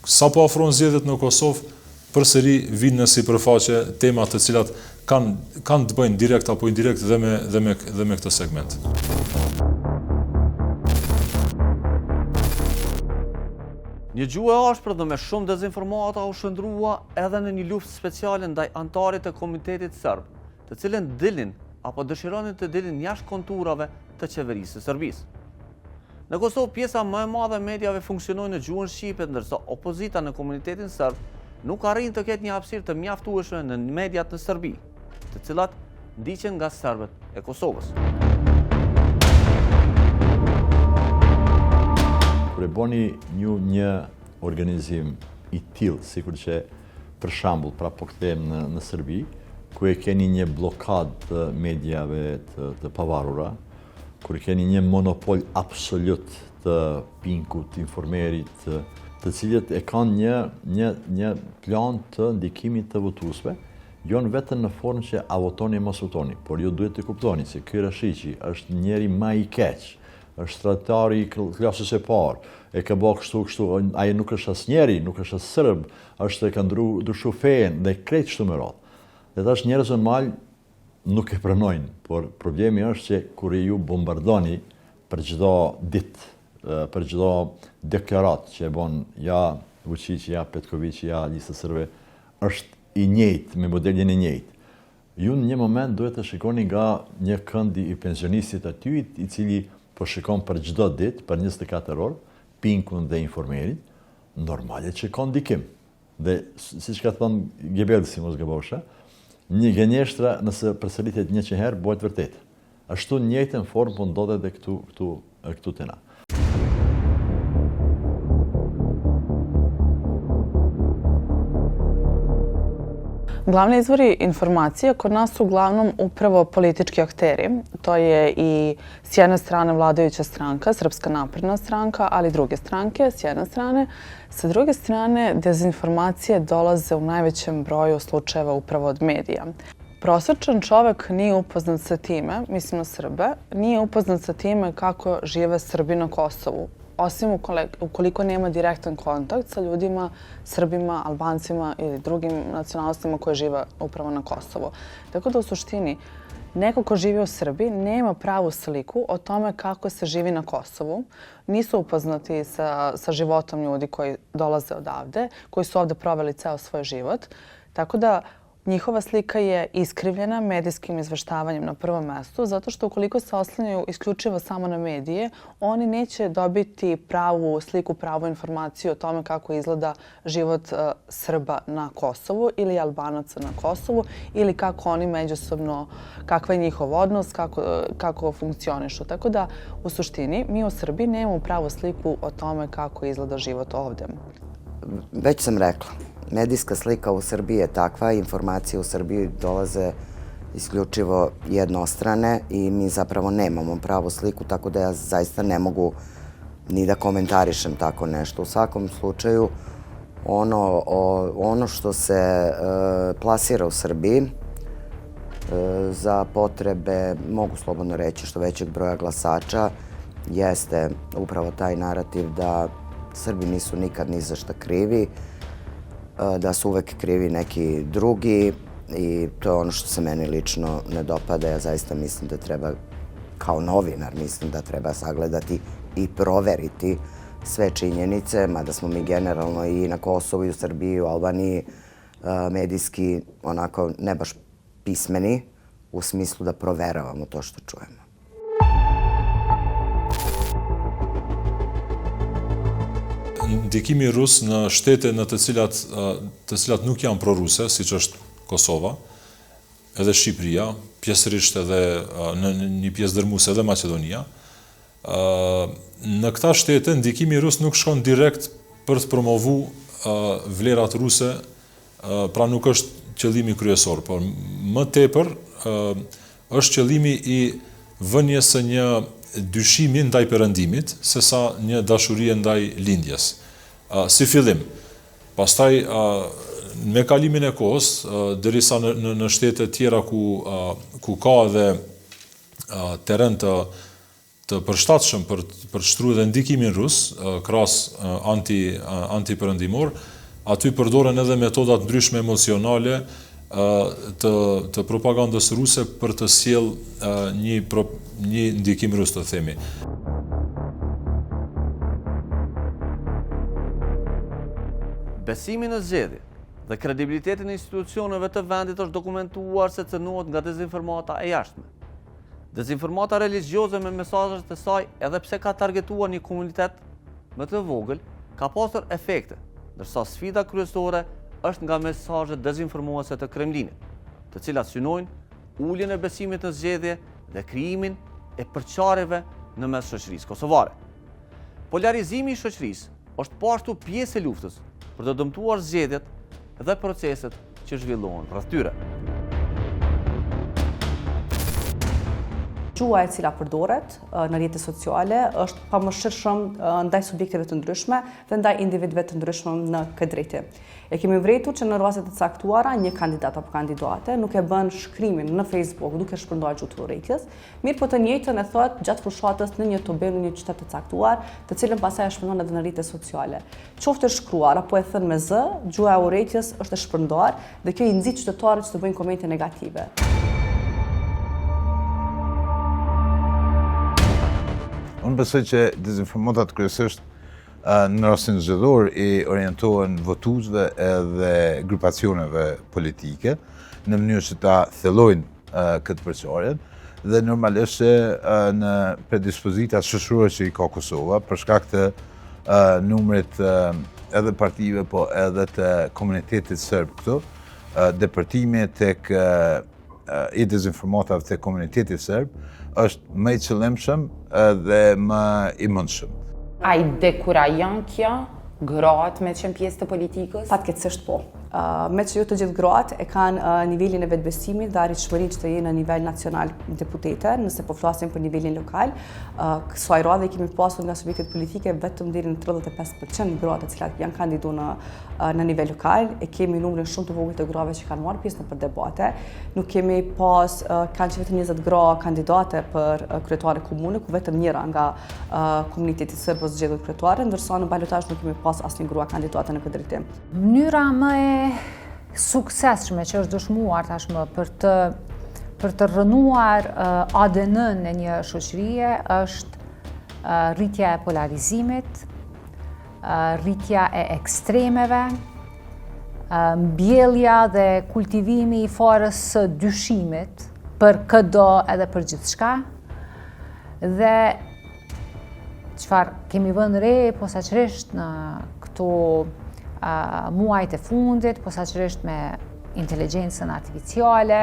Sa po afrohen zgjedhjet në Kosovë, përsëri vinë në sipërfaqe tema të cilat kanë të bëjnë direkt apo indirekt dhe me këtë segment. Një gjuhë e ashpër dhe me shumë dezinformata u shndrua edhe në një luftë speciale ndaj anëtarit të Komitetit Serb, të cilën dilin apo dëshironin të dilin jashtë konturave të qeverisë së Serbisë. Në Kosovë, pjesa më e madhe e mediave funksionojnë në gjuhën shqipe, ndërsa opozita në komunitetin serb nuk arrin të ketë një hapësirë të mjaftueshme në mediat në Serbi, të cilat ndiqen nga serbët e Kosovës. Kur e boni një organizim i tillë, sikur që për shembull, pra po kthehem në Serbi, ku e keni një blokadë të mediave të pavarura, kur keni një monopol absolut të Pinkut, Informerit, të cilët e kanë një plan të ndikimit të votuesve, jo vetëm në formë që a votoni mos votoni, por ju duhet të kuptoni se ky Rashiqi është njeri më i keq, është tradhtari i klasës së parë, e ka bërë kështu, ai nuk është asnjëri, nuk është as serb, është e ka ndryshu fejen dhe krejt kështu me radhë. Dhe tash njerëz normal nuk e pranojnë, por problemi është që kur ju bombardoni për çdo ditë, për çdo deklarat që e bën ja Vučić, ja Petković, ja Lista Srpske, është i njëjtë, me modelin e njëjtë. Ju në një moment duhet të shikoni nga një kënd i pensionistit aty, i cili po shikon për çdo ditë, për 24 orë, Pinkun dhe Informerin, normale që ka ndikim. Dhe siç ka thënë Gebelsi, mos gabosha, një gënjeshtra nëse përsëritet 100 herë bëhet vërtet. Ashtu në njëjtën formë po ndodhet edhe këtu te na. Glavni izvori informacije kod nas su uglavnom upravo politički akteri. To je i s jedne strane vladajuća stranka, Srpska napredna stranka, ali i druge stranke s jedne strane. Sa druge strane, dezinformacije dolaze u najvećem broju slučajeva upravo od medija. Prosječan čovek nije upoznat sa time, mislim na Srbe, nije upoznat sa time kako žive Srbi na Kosovu. Osim ukoliko nema direktan kontakt sa ljudima, Srbima, Albancima ili drugim nacionalnostima koje žive upravo na Kosovu. Tako da u suštini neko ko živi u Srbiji nema pravu sliku o tome kako se živi na Kosovu. Nisu upoznati sa životom ljudi koji dolaze odavde, koji su ovde proveli ceo svoj život. Tako da njihova slika je iskrivljena medijskim izveštavanjem na prvom mestu, zato što ukoliko se oslanjaju isključivo samo na medije, oni neće dobiti pravu sliku, pravu informaciju o tome kako izgleda život Srba na Kosovu ili Albanaca na Kosovu ili kako oni međusobno, kakva je njihov odnos, kako funkcionišu. Tako da, u suštini, mi u Srbiji nemamo pravu sliku o tome kako izgleda život ovde. Već sam rekla. Medijska slika u Srbiji je takva, informacije u Srbiji dolaze isključivo jednostrane i mi zapravo nemamo pravu sliku, tako da ja zaista ne mogu ni da komentarišem tako nešto. U svakom slučaju, ono što se plasira u Srbiji za potrebe, mogu slobodno reći, što većeg broja glasača, jeste upravo taj narativ da Srbi nisu nikad ni za šta krivi, da su uvek krivi neki drugi i to je ono što se meni lično ne dopada. Ja zaista mislim da treba, kao novinar, mislim da treba sagledati i proveriti sve činjenice, mada smo mi generalno i na Kosovu i u Srbiji i u Albaniji medijski onako ne baš pismeni u smislu da proveravamo to što čujemo. Ndikimi rus në shtete në të cilat nuk janë proruse, siç është Kosova, edhe Shqipëria, pjesërisht edhe në një pjesë dërmuese edhe Maqedonia. Në këta shtete ndikimi rus nuk shkon direkt për të promovuar vlerat ruse, pra nuk është qëllimi kryesor, por më tepër është qëllimi i vënies së një dyshimi ndaj perëndimit, sesa një dashurie ndaj lindjes. Si fillim. Pastaj, me kalimin e kohës, derisa në shtete tjera ku ka edhe teren të përshtatshëm për të shtruar edhe ndikimin rus, krahas anti-perëndimor, aty përdoren edhe metoda të ndryshme emocionale të propagandës ruse për të sjell një ndikim rus, të themi. Besimi në zgjedhje dhe kredibilitetin e institucioneve të vendit është dokumentuar se cënohet nga dezinformata e jashtme. Dezinformata religjioze me mesazhet e saj, edhe pse ka targetuar një komunitet më të vogël, ka pasur efekte, ndërsa sfida kryesore është nga mesazhet dezinformuese të Kremlinit, të cilat synojnë uljen e besimit në zgjedhje dhe krijimin e përçarjeve në mes shoqërisë kosovare. Polarizimi i shoqërisë është po ashtu pjesë e luftës për të dëmtuar zgjedhjet dhe proceset që zhvillohen rreth tyre. Gjuha e cila përdoret në rrjetet sociale është pamëshirshëm ndaj subjekteve të ndryshme dhe ndaj individëve të ndryshëm në këtë drejtim. E kemi vërejtur që në raste të caktuara një kandidat apo kandidate nuk e bën shkrimin në Facebook duke shpërndarë gjuhë të urrejtjes, mirë po të njëjtën e thot gjatë fushatës në një tubel në një qytet të caktuar, të cilën pastaj e shpërndon edhe në rrjetet sociale. Qoftë e shkruar apo e thënë me z, gjuha e urrejtjes është e shpërndarë dhe kjo i nxit qytetarët që të bëjnë komente negative. Unë besoj që dezinformatat kryesisht në rastin zgjedhor i orientohen votuesve edhe grupacioneve politike në mënyrë që ta thellojnë këtë përçarje dhe normalisht që në predispozita shoqërore që i ka Kosova për shkak të numrit edhe partive po edhe të komunitetit serb këtu, depërtimi tek i dezinformatave të komunitetit serb është më i qëllimshëm dhe më i mundshëm. A i dekurajon kjo gratë me qenë pjesë të politikës? Fatkeqësisht po. Me që jo të gjithë gratë e kanë nivelin e vetëbesimit dhe arritshmërinë që të jenë në nivel nacional deputete, nëse po flasim për nivelin lokal. Kësaj radhe kemi pasur nga subjektet politike vetëm deri në 35% gratë të cilat janë kandidu në nivel lokal, e kemi numrin shumë të vogël të grave që kanë marrë pjesë në për debate. Nuk kemi pas kanë që vetëm 20 gra kandidate për kryetare komune, ku vetëm njëra nga komuniteti serb ose zgjedhur kryetare, ndërsa në balotazh nuk kemi pas asnjë grua kandidate në këtë drejtim. Mënyra më e suksesshme që është dëshmuar tashmë për të rënuar ADN-n e një shoqërie është rritja e polarizimit, rritja e ekstremeve, mbjellja dhe kultivimi i farës së dyshimit për çdo edhe për gjithçka, dhe çfarë kemi vënë re posaçërisht në këto muajt e fundit, posaçërisht me inteligjencën artificiale,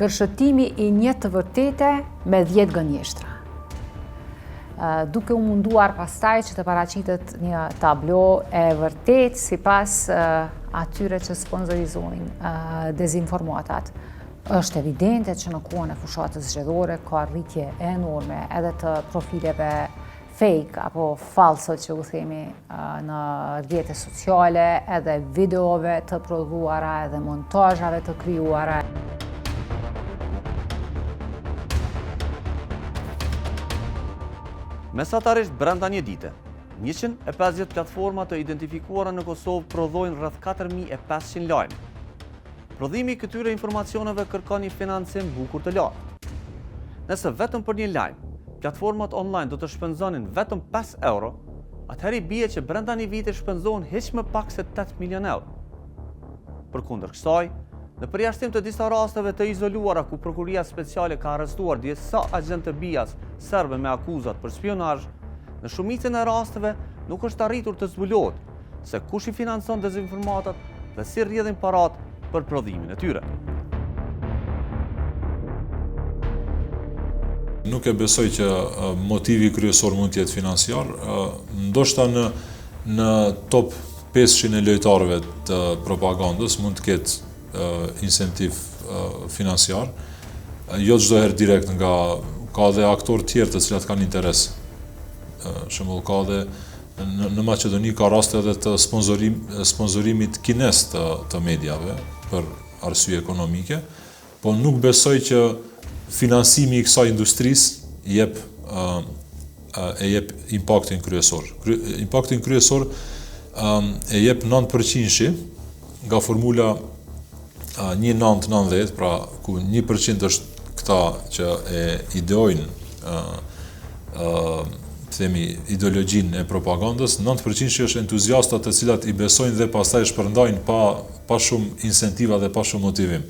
gërshëtimi i një të vërtete me 10 gënjeshtra. Duke u munduar pastaj që të paraqitet një tablo e vërtet sipas atyre që sponsorizojnë dezinformatat. Është evidente që në kohën e fushatës zgjedhore ka rritje enorme edhe të profileve fake apo falso që u themi në rrjetet sociale, edhe videove të prodhuara, edhe montazhave të krijuara. Mesatarisht brenda një dite, 150 platforma të identifikuara në Kosovë prodhojnë rreth 4500 lajme. Prodhimi i këtyre informacioneve kërkon një financim bukur të lartë. Nëse vetëm për një lajm platformat online do të shpenzonin vetëm 5 euro, atëherë bie që brenda një viti shpenzohen hiç më pak se 8 milion euro. Përkundër kësaj, në përjashtim të disa rasteve të izoluara ku prokuria speciale ka arrestuar disa agjentë të BIA-s serbe me akuzat për spionazh, në shumicën e rasteve nuk është arritur të zbulohet se kush i financon dezinformatat dhe si rrjedhin parat për prodhimin e tyre. Nuk e besoj që motivi kryesor mund të jetë financiar, ndoshta në top 500 e lojtarëve të propagandës mund të ketë incentiv financiar, jo çdo herë direkt nga ka dhe aktorë tjerë të cilat kanë interes. Shembull ka dhe në Maqedoni ka raste edhe të sponsorimit kines të mediave për arsye ekonomike, po nuk besoj që financimi i kësaj industrisë e jep impaktin kryesor. Impaktin kryesor e jep 9% nga formula 1-9-90, pra ku 1% është këta që e ideojnë themi ideologjinë e propagandës, 9% është entuziastat të cilat i besojnë dhe pastaj shpërndajnë pa shumë incentiva dhe pa shumë motivim.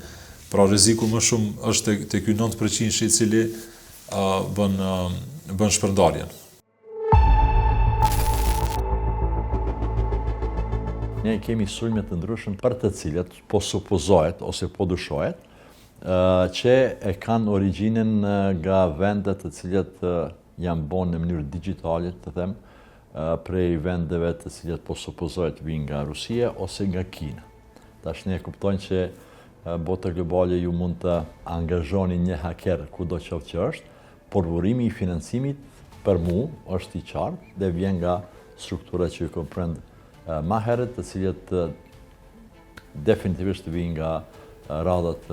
Pra rreziku më shumë është te ky 9% i cili bën shpërndarjen. Ne kemi sulme të ndryshëm për të cilat po supozohet ose po dyshohet që e kanë origjinën nga vende të cilat janë bën në mënyrë digjitale, të them, prej vendeve të cilat po supozohet vinë nga Rusia ose nga Kina. Tash ne kuptojmë që bota globale ju mund të angazhoni një haker kudo qoftë që është, por burimi i financimit për mu është i qartë dhe vjen nga struktura që ju komprend ma herët, të cilat definitivisht vinë nga radhat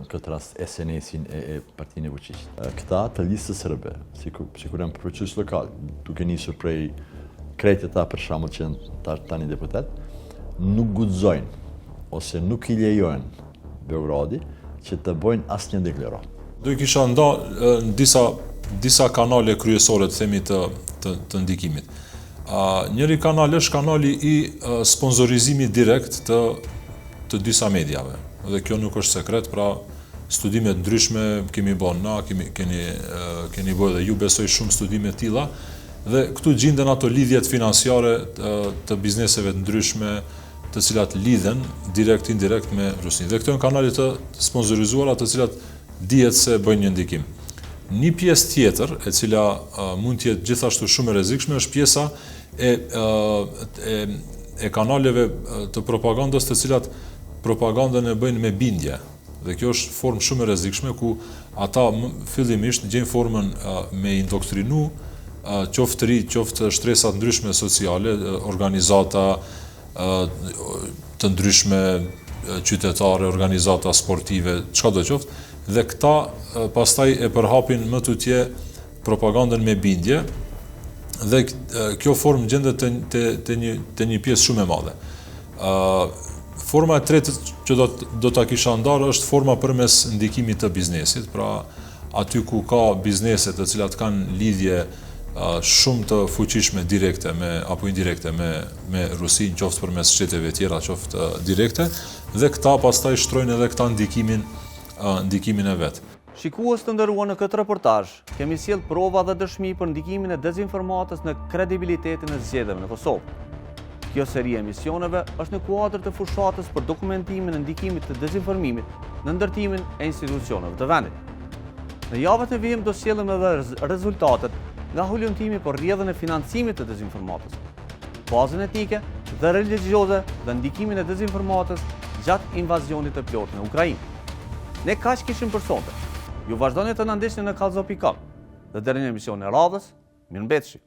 këtë rast SNS-in e Partinë e Vučićit. Këta të listës serbe, sikur janë proces lokal, duke nisur prej krejtë ta për shembull që janë tani deputet, nuk guxojnë ose nuk i lejojnë Beogradi që të bëjnë asnjë deklarat. Do i kisha nda në disa kanale kryesore të themi të ndikimit. Njëri kanal është kanali i sponsorizimit direkt të disa mediave. Dhe kjo nuk është sekret, pra studime të ndryshme kemi bën na, keni bërë dhe ju besoj shumë studime të tilla, dhe këtu gjinden ato lidhjet financiare të bizneseve të ndryshme, të cilat lidhen direkt indirekt me Rusinë. Dhe këto janë kanale të sponsorizuara të cilat dihet se bëjnë një ndikim. Një pjesë tjetër, e cila mund të jetë gjithashtu shumë e rrezikshme, është pjesa e kanaleve të propagandës të cilat propagandën e bëjnë me bindje. Dhe kjo është formë shumë e rrezikshme ku ata fillimisht gjejnë formën me indoktrinu qoftë ri, qoftë shtresa të ndryshme sociale, organizata të ndryshme qytetare, organizata sportive, çka do qoftë, dhe këta pastaj e përhapin më tutje propagandën me bindje, dhe kjo formë gjendet te një pjesë shumë e madhe. Forma e tretë që do ta kisha ndarë është forma përmes ndikimit të biznesit, pra aty ku ka biznese të cilat kanë lidhje shumë të fuqishme direkte apo indirekte me Rusinë, qoftë përmes shteteve tjera, qoftë direkte, dhe këta pastaj shtrojnë edhe këta ndikimin e vet. Shikues të nderuar, në këtë reportazh kemi sjell prova dhe dëshmi për ndikimin e dezinformatës në kredibilitetin e zgjedhjeve në Kosovë. Kjo seri e emisioneve është në kuadër të fushatës për dokumentimin e ndikimit të dezinformimit në ndërtimin e institucioneve të vendit. Në javët e vijim do sjellim edhe rezultatet nga hulumtimi për rrjedhën e financimit të dezinformatës, bazën etnike dhe religjioze dhe ndikimin e dezinformatës gjatë invazionit të plotë në Ukrainë. Ne kaq kishim për sonte. Ju vazhdoni të na ndiqni në kallzo.com dhe deri në emisionin e radhës, mirëmbëjtje.